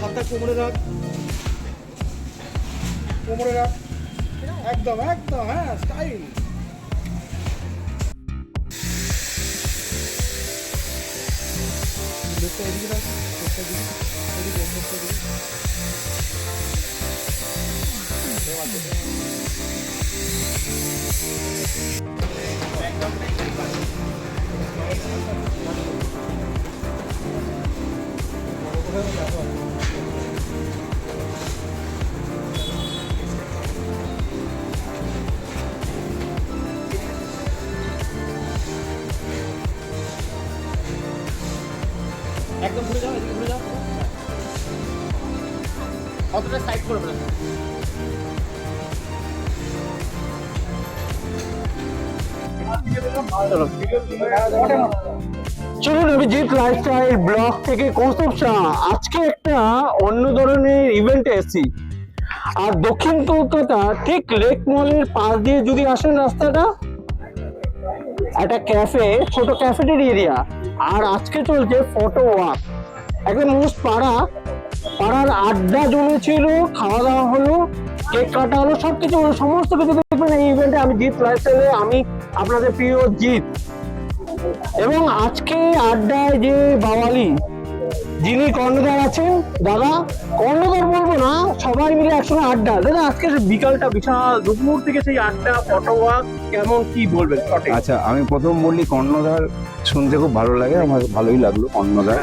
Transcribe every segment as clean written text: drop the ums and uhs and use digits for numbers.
হাতটা কোমরে রাখ, কোমরে রাখ, একদম একদম, হ্যাঁ স্টাইল। এদিকে রাখ, এদিকে একদম ঘুরে যাও, এদিকে ঘুরে যাও, অতটা সাইড করবে না। চলুন, আমি জিৎ লাইফস্টাইল ব্লগ থেকে কৌস্তব শাহ। আজকে একটা অন্য ধরনের ইভেন্টে এসেছি। আর দক্ষিণ কলকাতা ঠিক লেক মলের পাশ দিয়ে যদি আসেন রাস্তাটা, একটা ক্যাফে, ছোট ক্যাফেটের এরিয়া। আর আজকে চলছে ফটো ওয়াক। একদম মোস্ট পাড়ার আড্ডা জমেছিল, খাওয়া দাওয়া হলো, কেক কাটা হলো, সবকিছু হলো, সমস্ত কিছু দেখবেন এই ইভেন্টে। আমি জিৎ লাইফস্টাইলে, আমি আপনাদের প্রিয় জিৎ। এবং আজকে আড্ডায় যে বাওয়ালি যিনি কর্ণধার আছেন, দাদা কর্ণধার বলবো না, সবাই মিলে একসঙ্গে আড্ডা। দাদা আজকে বিকালটা বিশাল, দুপুর থেকে সেই আড্ডা, ফটো ওয়াক, কেমন কি বলবেন? আচ্ছা, আমি প্রথম বললি কর্ণধার শুনতে খুব ভালো লাগে, আমার ভালোই লাগলো কর্ণধার।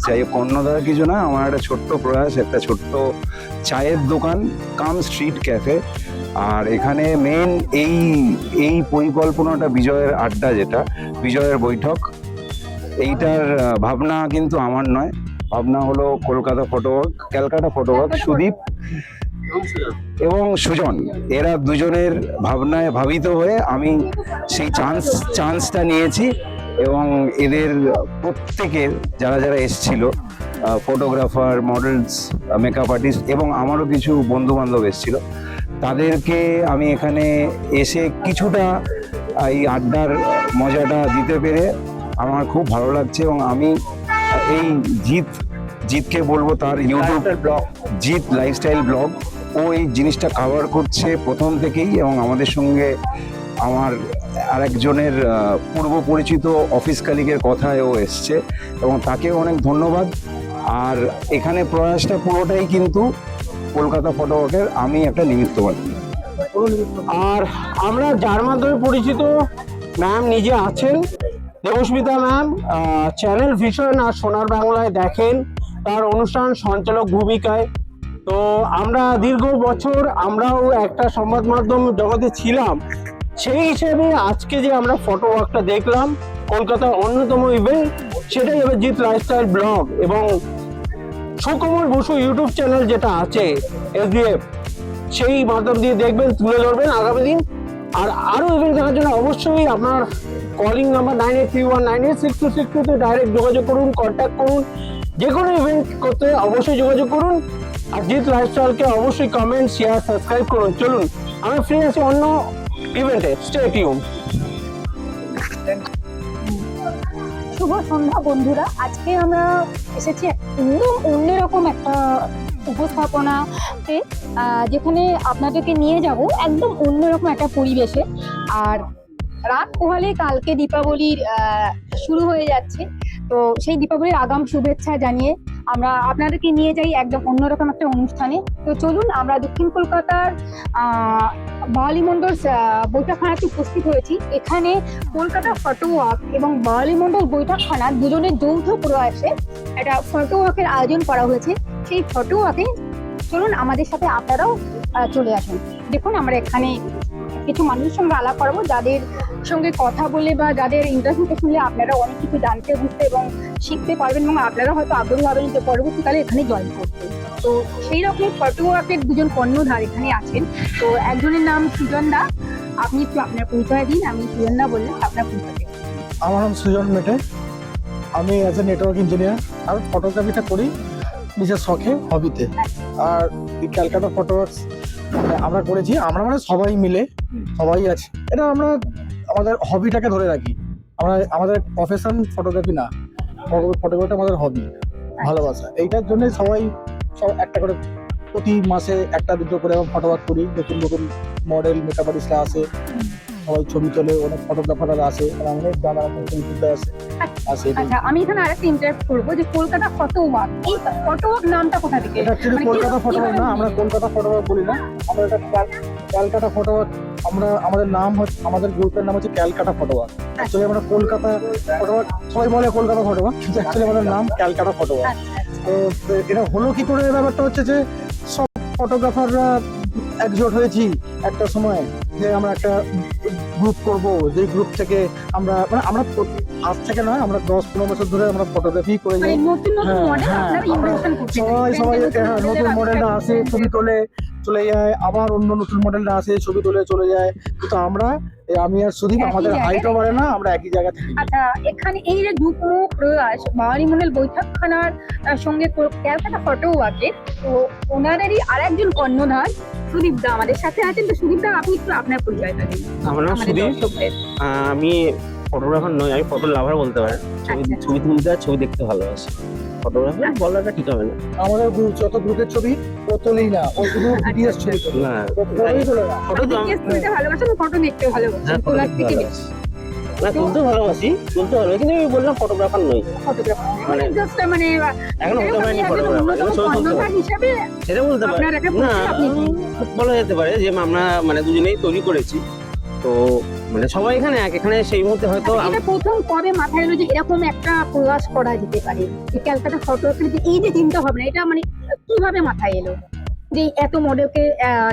চাই কর্ণধার কিছু না, আমার একটা ছোট্ট প্রয়াস, একটা ছোট্ট চায়ের দোকান কাম স্ট্রিট ক্যাফে। আর এখানে মেন এই পরিকল্পনাটা বিজয়ের আড্ডা, যেটা বিজয়ের বৈঠক, এইটার ভাবনা কিন্তু আমার নয়। ভাবনা হলো কলকাতা ফটোওয়ার্ক, ক্যালকাটা ফটোওয়ার্ক, সুদীপ এবং সুজন, এরা দুজনের ভাবনায় ভাবিত হয়ে আমি সেই চান্সটা নিয়েছি। এবং এদের প্রত্যেকের যারা যারা এসছিল, ফটোগ্রাফার, মডেলস, মেকআপ আর্টিস্ট এবং আমারও কিছু বন্ধু বান্ধব এসছিল, তাদেরকে আমি এখানে এসে কিছুটা এই আড্ডার মজাটা দিতে পেরে আমার খুব ভালো লাগছে। এবং আমি এই জিৎকে বলবো, তার YouTube blog Jeet lifestyle blog, ও এই জিনিসটা কভার করছে প্রথম থেকেই। এবং আমাদের সঙ্গে আমার আরেকজনের পূর্ব পরিচিত অফিস কালিগের কথায় ও এসছে, এবং তাকেও অনেক ধন্যবাদ। আর এখানে প্রয়াসটা পুরোটাই কিন্তু কলকাতা ফটোওয়ার্কের, আমি একটা নিমিত্ত মাত্র। আর আমরা যার মাধ্যমে পরিচিত, ম্যাম নিজে আছেন, দেবস্মিতা ম্যাম, চ্যানেল ভিশন আর সোনার বাংলায় দেখেন, তার অনুষ্ঠান সঞ্চালক ভূমিকায়। তো আমরা দীর্ঘ বছর আমরাও একটা সংবাদ মাধ্যম জগতে ছিলাম, সেই হিসেবে আজকে যে আমরা ফটো ওয়াকটা দেখলাম, কলকাতার অন্যতম ইভেন্ট, সেটাই এবার জিৎ লাইফস্টাইল ব্লগ এবং সুকমল বসু ইউটিউব চ্যানেল যেটা আছে SDF, সেই মাধ্যম দিয়ে দেখবেন, তুলে ধরবেন আগামী দিন। আর আরও ইভেন্ট দেখার জন্য অবশ্যই আপনার কলিং নাম্বার 9831986262 ডাইরেক্ট যোগাযোগ করুন, কন্ট্যাক্ট করুন। যে কোনো ইভেন্ট করতে অবশ্যই যোগাযোগ করুন। আর জিৎ লাইফস্টাইলকে অবশ্যই কমেন্ট, শেয়ার, সাবস্ক্রাইব করুন। চলুন, আমি ফ্রি আছি অন্য ইভেন্টে, স্টে টিউন। শুভ সন্ধ্যা বন্ধুরা, আজকে আমরা এসেছি একদম অন্যরকম একটা উপস্থাপনাতে, যেখানে আপনাদেরকে নিয়ে যাব একদম অন্যরকম একটা পরিবেশে। আর রাত পোহালে কালকে দীপাবলির শুরু হয়ে যাচ্ছে, তো সেই দীপাবলির আগাম শুভেচ্ছা জানিয়ে আমরা আপনাদেরকে নিয়ে যাই একদম অন্যরকম একটা অনুষ্ঠানে। তো চলুন, আমরা দক্ষিণ কলকাতার বাওয়ালি মন্ডল বৈঠকখানাতে উপস্থিত হয়েছি। এখানে কলকাতা ফটো ওয়াক এবং বাওয়ালি মন্ডল বৈঠকখানা দুজনের যৌথ প্রয়াসে একটা ফটো ওয়াকের আয়োজন করা হয়েছে। সেই ফটো ওয়াকে চলুন আমাদের সাথে আপনারাও চলে আসুন। দেখুন, আমরা এখানে কিছু মানুষের সঙ্গে আলাপ করবো, যাদের সঙ্গে কথা বলে বা যাদের ইন্টারভিউটা শুনলে আপনারা অনেক কিছু জানতে, বুঝতে এবং শিখতে পারবেন এবং আপনারা হয়তো আগ্রহী হবেন যে পরবর্তীকালে এখানে জয়েন করতে। তো সেই রকম ফটো ওয়ার্কের দুজন কর্ণধার এখানে আছেন। তো একজনের নাম সুজন দা, আপনি একটু আপনার পরিচয় দিন। আমি সুজন দা বললেন, আপনার পরিচয় দিন। আমার নাম সুজন মেটে, আমি অ্যাজ এ নেটওয়ার্ক ইঞ্জিনিয়ার আর ফটোগ্রাফিটা করি নিজের শখে, হবিতে। আর এই ক্যালকাটা ফটোওয়ার্কস আমরা করেছি, আমরা মানে সবাই মিলে, সবাই আছে। এটা আমরা আমাদের হবিটাকে ধরে রাখি। আমরা আমাদের প্রফেশন ফটোগ্রাফি না, ফটোগ্রাফিটা আমাদের হবি, ভালোবাসা। এইটার জন্য সবাই সব একটা করে প্রতি মাসে একটা দুটো করে ফটোওয়ার্ক করি। নতুন নতুন মডেল মেকআপ আর্টিস্টরা আসে, সবাই ছবি তোলে, অনেক ফটোগ্রাফাররা আসে, অনেক জানা আসে। আচ্ছা, আমি এখানে আরেকটা ইন্টারেক্ট করবো যে কলকাতা ফটো ওয়াক, এই ফটো ওয়াক নামটা কোথা থেকে? এটা অ্যাকচুয়ালি মানে কলকাতা ফটোওয়ার্ক না, আমরা কলকাতা ফটোওয়ার্ক বলি না, আমরা এটা ক্যালকাটা ফটোওয়ার্ক। আমরা আমাদের নাম হচ্ছে, আমাদের গ্রুপের নাম হচ্ছে ক্যালকাটা ফটোওয়ার্ক। অ্যাকচুয়ালি আমরা কলকাতা ফটোওয়ার্ক, সবাই বলে কলকাতা ফটোওয়ার্ক, কিন্তু অ্যাকচুয়ালি আমাদের নাম ক্যালকাটা ফটোওয়ার্ক। তো এটা হলো কি করে, ব্যাপারটা হচ্ছে যে সব ফটোগ্রাফাররা একজোট হয়েছি একটা সময় যে আমরা একটা গ্রুপ করব, যে গ্রুপ থেকে আমরা মানে আমরা আজ থেকে নয়, আমরা 10-15 বছর ধরে আমরা ফটোগ্রাফি করে যাই। নতুন নতুন মডেল আপনারা ইনভেনশন করছেন, সবাই নতুন মডেলটা আসে, ছবি তোলে, চলে যায়, আবার অন্য নতুন মডেলটা আসে, ছবি তোলে, চলে যায়। কিন্তু আমরা আমি আর সুদীপ, আমাদের হাইটও বাড়ে না, আমরা একই জায়গা থাকি। আচ্ছা, এখানে এই যে যুগ্ম প্রয়াস বাওয়ালি মন্ডল বৈঠকখানার সঙ্গে ক্যালকাটা ফটো ওয়াকে, তো ওনাদেরই আরেকজন কর্ণধার সুদীপ দা আমাদের সাথে আছেন। তো সুদীপ দা, আপনি একটু আপনার পরিচয়টা দিন। আমার নাম সুদীপ, আমি ফটোগ্রাফার নই, আমি ফটো লাভার বলতে পারেন। ছবি তুলতে আর ছবি দেখতে ভালোবাসি। ফটোগ্রাফার বলাটা ঠিক হবে না। আমাদের যত গ্রুপের ছবি ও তোলেই না, ও শুধু ভিডিওস ছবি তোলে না, ফটো তুলতে ভালোবাসেন, ফটো দেখতে ভালোবাসেন, তোলার থেকে বেশি। না, তুলতে ভালোবাসি, তুলতে ভালো, কিন্তু আমি বললাম ফটোগ্রাফার নই। ফটোগ্রাফার মানে জাস্ট মানে এখন হতে পারেনি ফটোগ্রাফার, ছবি তুলতে পারি হিসাবে সেটা বলতে পারি আপনার একটা না, আপনি বলা যেতে পারে যে আমরা মানে দুজনেই তৈরি করেছি। তো মানে সবাই এখানে এখানে সেই মুহূর্তে হয়তো এটা প্রথম কবে মাথায় এলো যে এরকম একটা প্রয়াস করা যেতে পারে, যে ক্যালকাটা ফটোগ্রাফি, এই যে চিন্তা ভাবনা, এটা মানে কিভাবে মাথায় এলো যে এত মডেলকে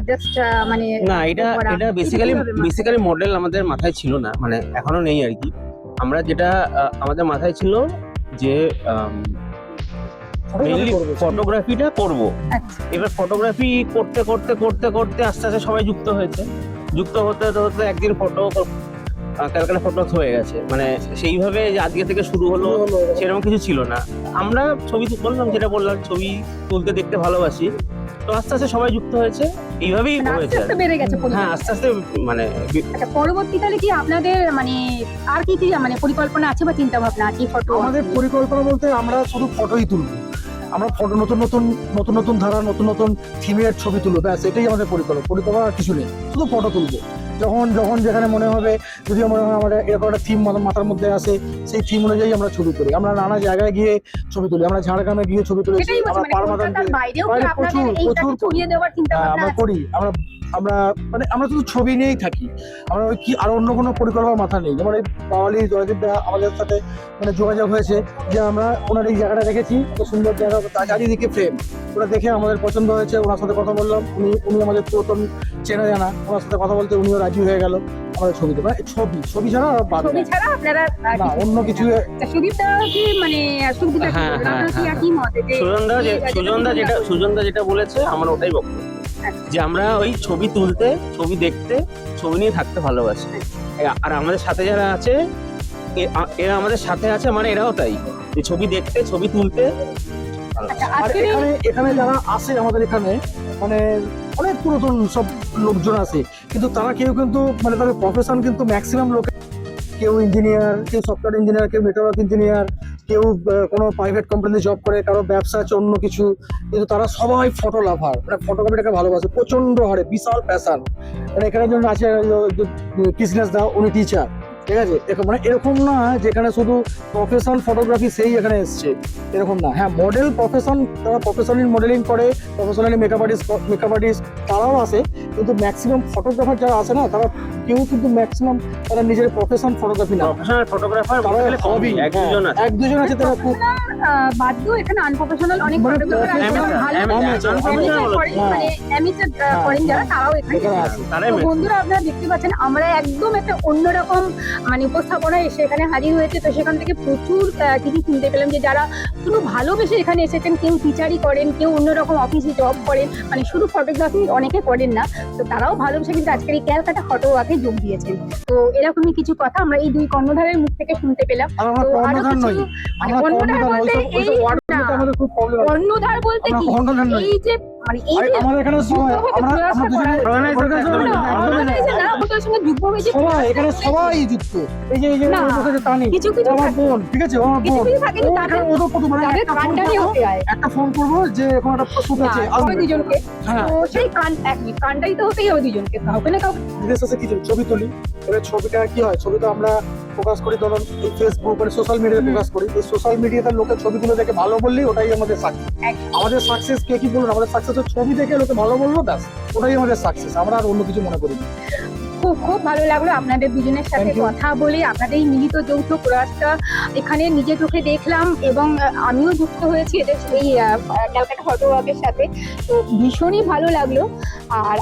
জাস্ট মানে? না, এটা বেসিক্যালি মডেল আমাদের মাথায় ছিল না, মানে এখনো নেই আর কি। আমরা যেটা আমাদের মাথায় ছিল যে ফটোগ্রাফিটা করব। এবার ফটোগ্রাফি করতে করতে করতে করতে আস্তে আস্তে সবাই যুক্ত হয়েছে, যুক্ত হতে হতে একদিন ক্যালকাটা ফটো হয়ে গেছে। মানে সেইভাবে যে আজকে থেকে শুরু হলো সেরকম কিছু ছিল না। আমরা ছবি বললাম, যেটা বললাম, ছবি তুলতে দেখতে ভালোবাসি, তো আস্তে আস্তে সবাই যুক্ত হয়েছে, এইভাবেই হয়েছে। হ্যাঁ, আস্তে আস্তে মানে। পরবর্তীকালে কি আপনাদের মানে আর কি কি মানে পরিকল্পনা আছে বা চিন্তা ভাবনা আছে? ফটো আমাদের পরিকল্পনা বলতে আমরা শুধু ফটোই তুলবো, আমরা ফটো নতুন নতুন ধারা, নতুন নতুন থিমের ছবি তুলবো, ব্যাস এটাই আমাদের পরিকল্পনা আর কিছু নেই, শুধু ফটো তুলবো। যখন যেখানে মনে হবে, যদি মনে হয় আমাদের এরকম একটা থিম মাথার মধ্যে আসে, সেই থিম অনুযায়ী আমরা ছবি তুলি। আমরা নানা জায়গায় গিয়ে ছবি তুলি, আমরা ঝাড়গ্রামে গিয়ে ছবি তুলেছি, আমরা আমরা করি। আমরা মানে আমরা শুধু ছবি নিয়েই থাকি, আমরা ওই কি আর অন্য কোনো পরিকল্পনা মাথা নেই। যেমন এই বাওয়ালি জয়দীপ দা আমাদের সাথে মানে যোগাযোগ হয়েছে যে আমরা ওনার এই জায়গাটা দেখেছি, এত সুন্দর জায়গা, চারিদিকে ফ্রেম, ওরা দেখে আমাদের পছন্দ হয়েছে। ওনার সাথে কথা বললাম, উনি আমাদের পুরাতন চেনা জানা, ওনার সাথে কথা বলতে উনিও রাজি হয়ে গেল আমাদের ছবি দেবে। ছবি ছাড়া আপনারা অন্য কিছু। সুজনদা যেটা বলেছে আমার ওটাই বক্তব্য, যে আমরা ওই ছবি তুলতে, ছবি দেখতে, ছবি নিয়ে থাকতে ভালোবাসি। আর আমাদের সাথে যারা আছে, এরা আমাদের সাথে আছে, মানে এরাও তাই, যে ছবি দেখতে, ছবি তুলতে। আর এখানে যারা আসে আমাদের এখানে, মানে অনেক পুরাতন সব লোকজন আছে, কিন্তু তারা কেউ কিন্তু মানে তাদের প্রফেশন কিন্তু ম্যাক্সিমাম লোক, কেউ ইঞ্জিনিয়ার, কেউ সফটওয়্যার ইঞ্জিনিয়ার, কেউ নেটওয়ার্ক ইঞ্জিনিয়ার, কেউ কোনো প্রাইভেট কোম্পানিতে জব করে, কারো ব্যবসা আছে অন্য কিছু, কিন্তু তারা সবাই ফটো লাভার, মানে ফটোগ্রাফিটাকে ভালোবাসে প্রচন্ড হারে, বিশাল প্যাশন। মানে এখানে একজন আছে কৃষ্ণেশ দা, উনি টিচার, ঠিক আছে মানে এরকম না যেখানে শুধু প্রফেশনাল ফটোগ্রাফি সেই এখানে এসছে, এরকম না। হ্যাঁ, মডেল প্রফেশন, তারা প্রফেশনালি মডেলিং করে, প্রফেশনালি মেকআপ আর্টিস্ট তারাও আসে, কিন্তু ম্যাক্সিমাম ফটোগ্রাফার যারা আসে না, তারা কেউ কিন্তু ম্যাক্সিমাম তারা নিজের প্রফেশন ফটোগ্রাফি না, প্রফেশনাল ফটোগ্রাফার তারা হবি, এক দুজন আছে। এক দুজন আছে তারা খুব বাদ দিয়েও এখানে আনপ্রফেশনাল অনেক মানে ফটোগ্রাফার আছে, amateur, ভালো amateur, amateur amateur করেন, হ্যাঁ। মানে amateur করেন যারা, তারাও এখানে এখানে আছে। আছে। তারাই তো বন্ধুরা আপনারা দেখতে পাচ্ছেন আমরা একদম একটা অন্যরকম মানে উপস্থাপনায় এসে এখানে হাজির হয়েছে। তো সেখান থেকে প্রচুর কিছু শুনতে পেলাম যে যারা শুধু ভালোবেসে এখানে এসেছেন, কেউ টিচারই করেন, কেউ অন্যরকম অফিসে জব করেন, মানে শুধু ফটোগ্রাফি অনেকে করেন না, তো তারাও ভালোবেসে কিন্তু আজকের এই ক্যালকাটা ফটো ওয়াকে যোগ দিয়েছেন। তো এরকমই কিছু কথা আমরা এই দুই কর্ণধারের মুখ থেকে শুনতে পেলাম। আর আমরা তো আরো কর্ণধার কিছু নই, মানে আমরা কর্ণধার কর্ণধার বলতে ওইসব এই ওয়ার্ড না, আমাদের খুব প্রবলেম আছে। কর্ণধার বলতে আমরা কি কর্ণধার নই, এই যে মানে এই যে আমাদের এখানে সবাই আমরা প্রয়াসটা দুজনে করার- Organizer, না, একদমই না। organizer না, ওটার সঙ্গে যুগ্ম হয়েছে সবাই এখানে সবাই যুক্ত। এই যে না, বসেছে তানি, কিছু ও কিছু আমার থাকে, বোন, ঠিক আছে, ও আমার কিছু বোন, কিছু থাকে ও যে এখানে তাদের ওদের প্রথম মানে তাদের একটা ফোন কান্ডারি করবো, হতে হয় একটা ফোন করবো যে এখন একটা শুট আছে, না, সবাই দুজনকে। হ্যাঁ, তো সেই এক মিনিট কান্ডারি তো হতেই হবে দুজনকে, কাউকে না কাউকে। বিদেশ আছে কিছু ছবি তুলি, এবার ছবিটা কি হয়, ছবিটা আমরা ফোকাস করি ধরুন এই ফেসবুক মানে সোশ্যাল মিডিয়ায় ফোকাস করি, এই সোশ্যাল মিডিয়াতে লোকের ছবিগুলো দেখে ভালো বললেই ওটাই আমাদের সাকসেস। একদম। আমাদের সাকসেস কে কি বলুন, আমাদের সাকসেস ছবি দেখে লোকে ভালো বললো, ব্যাস ওটাই আমাদের সাকসেস, আমরা আর অন্য কিছু মনে করি না। খুব খুব ভালো লাগলো আপনাদের দুজনের সাথে Thank you. কথা বলে, আপনাদের এই মিলিত যৌথ প্রয়াসটা এখানে নিজে চোখে দেখলাম এবং আমিও যুক্ত হয়েছি এদের এই ক্যালকাটা ফটো ওয়াকের সাথে। তো ভীষণই ভালো লাগলো। আর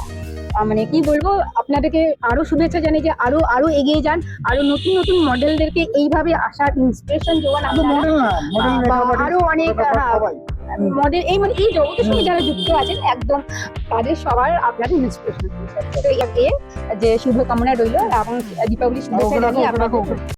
মানে কি বলবো, আপনাদেরকে আরো শুভেচ্ছা জানাই যে আরো আরো এগিয়ে যান, আরো নতুন নতুন মডেলদেরকে এইভাবে আসার ইন্সপিরেশন যোগান শুধু আপনারা। মডেল না, মডেল বা আরো অনেক সবাই মডেল এই মানে এই জগতের সঙ্গে যারা যুক্ত আছেন একদম তাদের সবার আপনাদের ইন্সপিরেশন। তো এর যে শুভকামনা রইল এবং দীপাবলি শুভেচ্ছা জানিয়ে আপনাদের